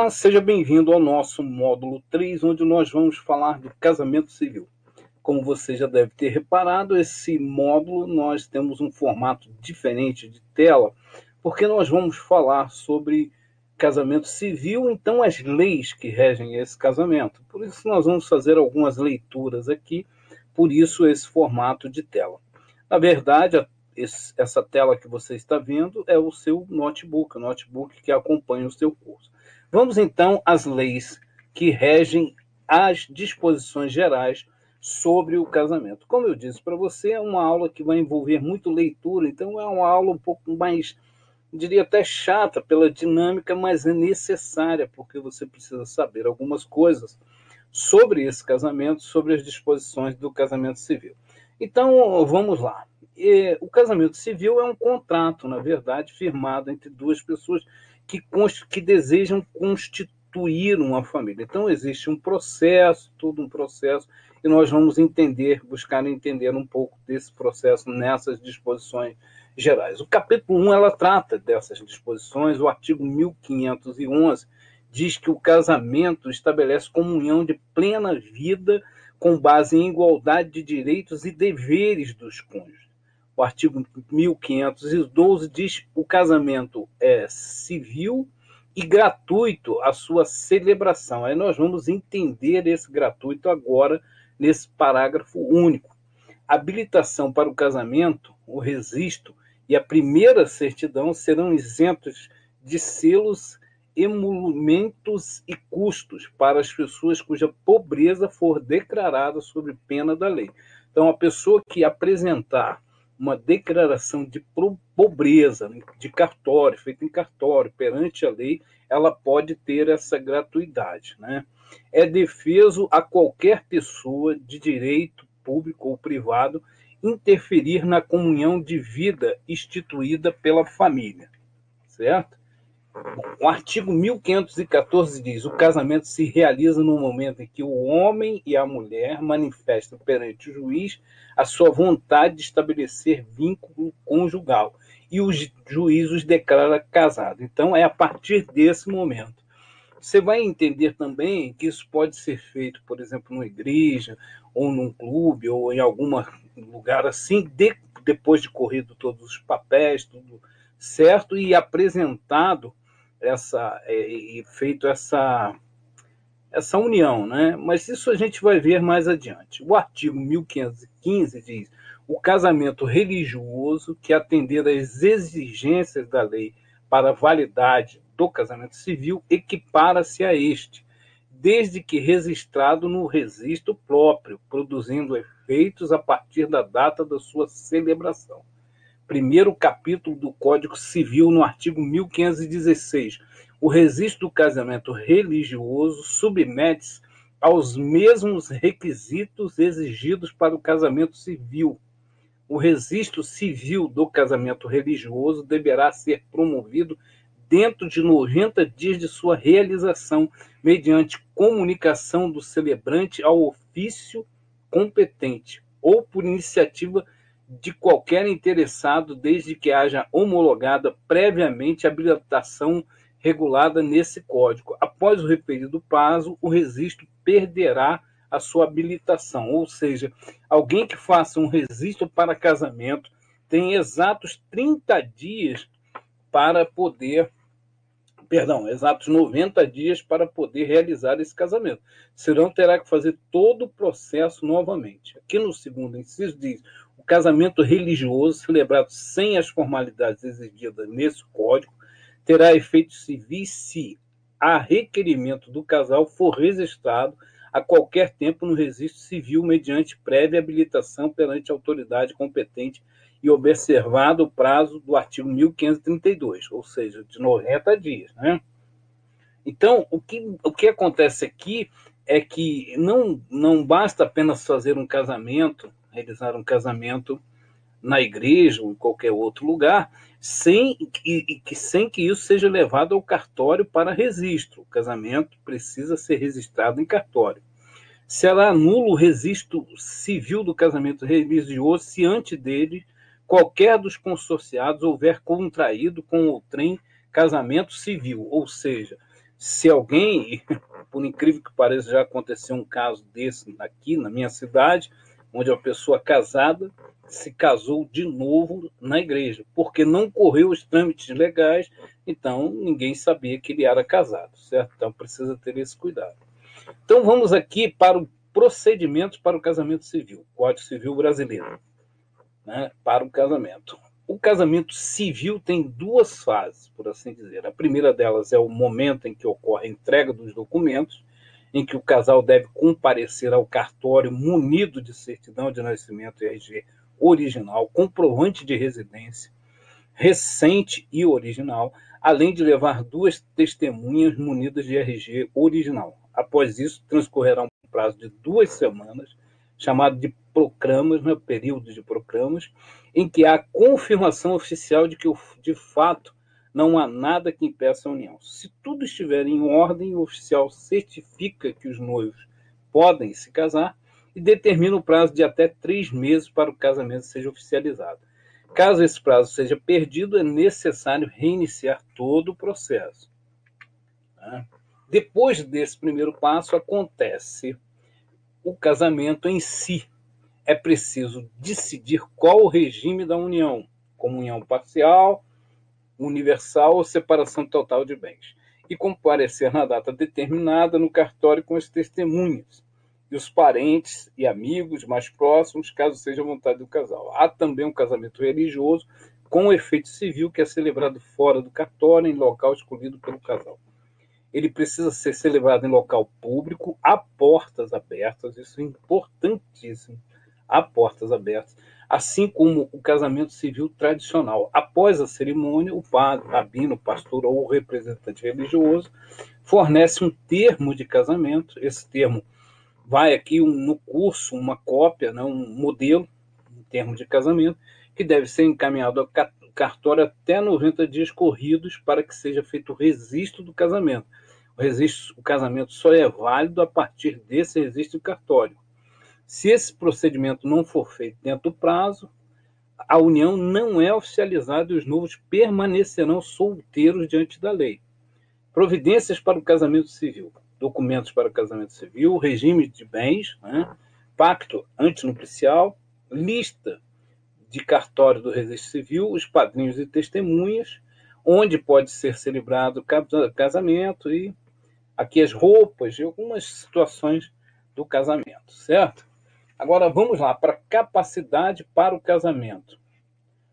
Olá, seja bem-vindo ao nosso módulo 3, onde nós vamos falar do casamento civil. Como você já deve ter reparado, esse módulo nós temos um formato diferente de tela, porque nós vamos falar sobre casamento civil, então as leis que regem esse casamento. Por isso nós vamos fazer algumas leituras aqui, por isso esse formato de tela. Na verdade, essa tela que você está vendo é o seu notebook, o notebook que acompanha o seu curso. Vamos então às leis que regem as disposições gerais sobre o casamento. Como eu disse para você, é uma aula que vai envolver muito leitura, então é uma aula um pouco mais, diria até chata pela dinâmica, mas é necessária, porque você precisa saber algumas coisas sobre esse casamento, sobre as disposições do casamento civil. Então, vamos lá. O casamento civil é um contrato, na verdade, firmado entre duas pessoas que desejam constituir uma família. Então, existe um processo, todo um processo, e nós vamos buscar entender um pouco desse processo nessas disposições gerais. O capítulo 1, ela trata dessas disposições, o artigo 1511 diz que o casamento estabelece comunhão de plena vida com base em igualdade de direitos e deveres dos cônjuges. O artigo 1512 diz que o casamento é civil e gratuito a sua celebração. Aí nós vamos entender esse gratuito agora nesse parágrafo único. Habilitação para o casamento, o registro e a primeira certidão serão isentos de selos, emolumentos e custos para as pessoas cuja pobreza for declarada sob pena da lei. Então, a pessoa que apresentar uma declaração de pobreza de cartório, feita em cartório, perante a lei, ela pode ter essa gratuidade, né? É defeso a qualquer pessoa de direito público ou privado interferir na comunhão de vida instituída pela família, certo? O artigo 1514 diz: o casamento se realiza no momento em que o homem e a mulher manifestam perante o juiz a sua vontade de estabelecer vínculo conjugal e o juiz os declara casados. Então, é a partir desse momento. Você vai entender também que isso pode ser feito, por exemplo, numa igreja, ou num clube, ou em algum lugar assim, depois de corrido todos os papéis, tudo certo, e apresentado e feito essa união, né? Mas isso a gente vai ver mais adiante. O artigo 1515 diz: o casamento religioso que atender às exigências da lei para a validade do casamento civil equipara-se a este, desde que registrado no registro próprio, produzindo efeitos a partir da data da sua celebração. Primeiro capítulo do Código Civil, no artigo 1516. O registro do casamento religioso submete-se aos mesmos requisitos exigidos para o casamento civil. O registro civil do casamento religioso deverá ser promovido dentro de 90 dias de sua realização, mediante comunicação do celebrante ao ofício competente ou por iniciativa de qualquer interessado, desde que haja homologada previamente a habilitação regulada nesse código. Após o referido prazo, o registro perderá a sua habilitação, ou seja, alguém que faça um registro para casamento tem exatos 30 dias para poder, exatos 90 dias para poder realizar esse casamento. Senão terá que fazer todo o processo novamente. Aqui no segundo inciso diz: o casamento religioso celebrado sem as formalidades exigidas nesse código terá efeitos civis se, a requerimento do casal, for registrado a qualquer tempo no registro civil mediante prévia habilitação perante a autoridade competente e observado o prazo do artigo 1532, ou seja, de 90 dias, né? Então, o que acontece aqui é que não basta apenas fazer um casamento, realizar um casamento na igreja ou em qualquer outro lugar, sem que isso seja levado ao cartório para registro. O casamento precisa ser registrado em cartório. Será nulo o registro civil do casamento religioso se antes dele qualquer dos consorciados houver contraído com outrem casamento civil, ou seja, Se alguém, por incrível que pareça, já aconteceu um caso desse aqui na minha cidade, onde uma pessoa casada se casou de novo na igreja, porque não correu os trâmites legais, então ninguém sabia que ele era casado, certo? Então precisa ter esse cuidado. Então vamos aqui para o procedimento para o casamento civil, Código Civil Brasileiro, né, para o casamento. O casamento civil tem duas fases, por assim dizer. A primeira delas é o momento em que ocorre a entrega dos documentos, em que o casal deve comparecer ao cartório munido de certidão de nascimento e RG original, comprovante de residência recente e original, além de levar duas testemunhas munidas de RG original. Após isso, transcorrerá um prazo de 2 semanas, chamado de procramas, né, período de procramas, em que há confirmação oficial de que, de fato, não há nada que impeça a união. Se tudo estiver em ordem, o oficial certifica que os noivos podem se casar e determina o prazo de até 3 meses para o casamento seja oficializado. Caso esse prazo seja perdido, é necessário reiniciar todo o processo. Depois desse primeiro passo, acontece o casamento em si. É preciso decidir qual o regime da união, comunhão parcial, universal ou separação total de bens, e comparecer na data determinada no cartório com as testemunhas e os parentes e amigos mais próximos, caso seja a vontade do casal. Há também um casamento religioso com efeito civil, que é celebrado fora do cartório, em local escolhido pelo casal. Ele precisa ser celebrado em local público, a portas abertas, isso é importantíssimo, a portas abertas, assim como o casamento civil tradicional. Após a cerimônia, o padre, rabino, pastor ou representante religioso fornece um termo de casamento. Esse termo vai aqui no curso, uma cópia, né, um modelo, um termo de casamento, que deve ser encaminhado ao cartório até 90 dias corridos para que seja feito o registro do casamento. O casamento só é válido a partir desse registro do cartório. Se esse procedimento não for feito dentro do prazo, a união não é oficializada e os noivos permanecerão solteiros diante da lei. Providências para o casamento civil, documentos para o casamento civil, regime de bens, né, pacto antinupcial, lista de cartório do registro civil, os padrinhos e testemunhas, onde pode ser celebrado casamento e aqui as roupas e algumas situações do casamento, certo? Agora vamos lá para capacidade para o casamento.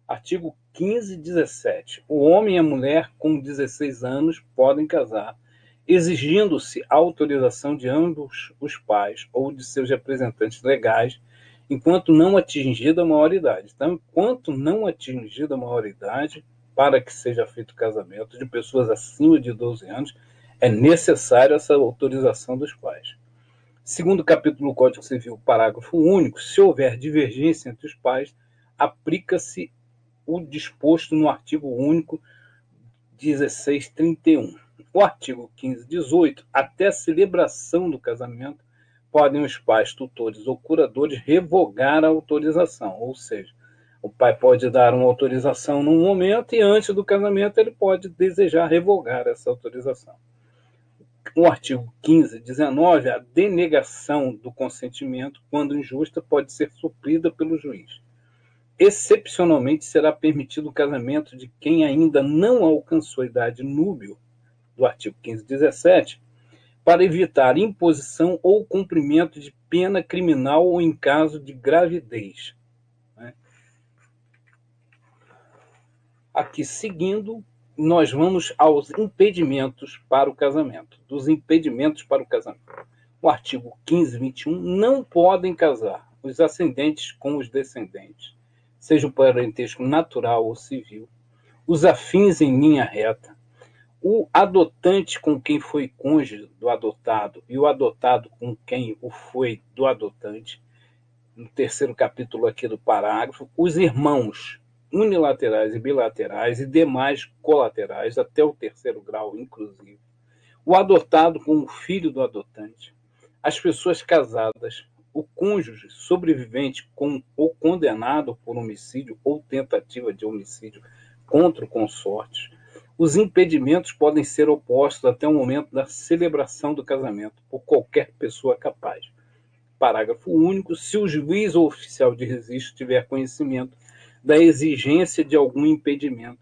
Artigo 15, 17. O homem e a mulher com 16 anos podem casar, exigindo-se a autorização de ambos os pais ou de seus representantes legais, enquanto não atingida a maioridade. Então, enquanto não atingida a maioridade, para que seja feito o casamento de pessoas acima de 12 anos, é necessária essa autorização dos pais. Segundo o capítulo do Código Civil, parágrafo único, se houver divergência entre os pais, aplica-se o disposto no artigo único 1631. O artigo 15, 18, até a celebração do casamento, podem os pais, tutores ou curadores revogar a autorização, ou seja, o pai pode dar uma autorização num momento e antes do casamento ele pode desejar revogar essa autorização. O artigo 15, 19, a denegação do consentimento, quando injusta, pode ser suprida pelo juiz. Excepcionalmente, será permitido o casamento de quem ainda não alcançou a idade núbil, do artigo 15, 17, para evitar imposição ou cumprimento de pena criminal ou em caso de gravidez. Aqui, seguindo, nós vamos aos impedimentos para o casamento, dos impedimentos para o casamento. O artigo 15, 21, não podem casar os ascendentes com os descendentes, seja o parentesco natural ou civil, os afins em linha reta, o adotante com quem foi cônjuge do adotado e o adotado com quem o foi do adotante, no terceiro capítulo aqui do parágrafo, os irmãos unilaterais e bilaterais e demais colaterais, até o terceiro grau, inclusive, o adotado com o filho do adotante, as pessoas casadas, o cônjuge sobrevivente com o condenado por homicídio ou tentativa de homicídio contra o consorte, Os impedimentos podem ser opostos até o momento da celebração do casamento por qualquer pessoa capaz. Parágrafo único. Se o juiz ou oficial de registro tiver conhecimento da exigência de algum impedimento,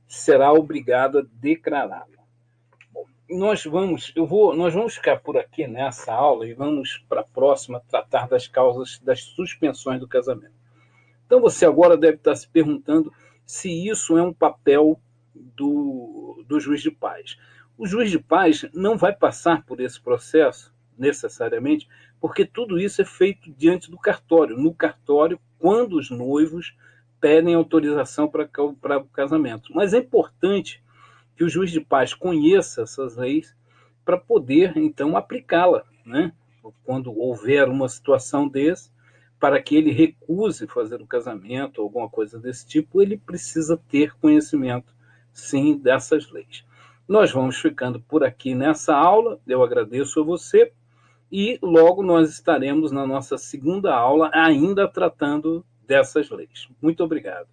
será obrigado a declará-lo. Nós vamos ficar por aqui nessa aula e vamos para a próxima tratar das causas das suspensões do casamento. Então você agora deve estar se perguntando se isso é um papel do juiz de paz. O juiz de paz não vai passar por esse processo necessariamente, porque tudo isso é feito diante do cartório. No cartório, quando os noivos pedem autorização para o casamento. Mas é importante que o juiz de paz conheça essas leis para poder, então, aplicá-la, né? Quando houver uma situação desse, para que ele recuse fazer o casamento, alguma coisa desse tipo, ele precisa ter conhecimento, sim, dessas leis. Nós vamos ficando por aqui nessa aula, eu agradeço a você, e logo nós estaremos na nossa segunda aula, ainda tratando dessas leis. Muito obrigado.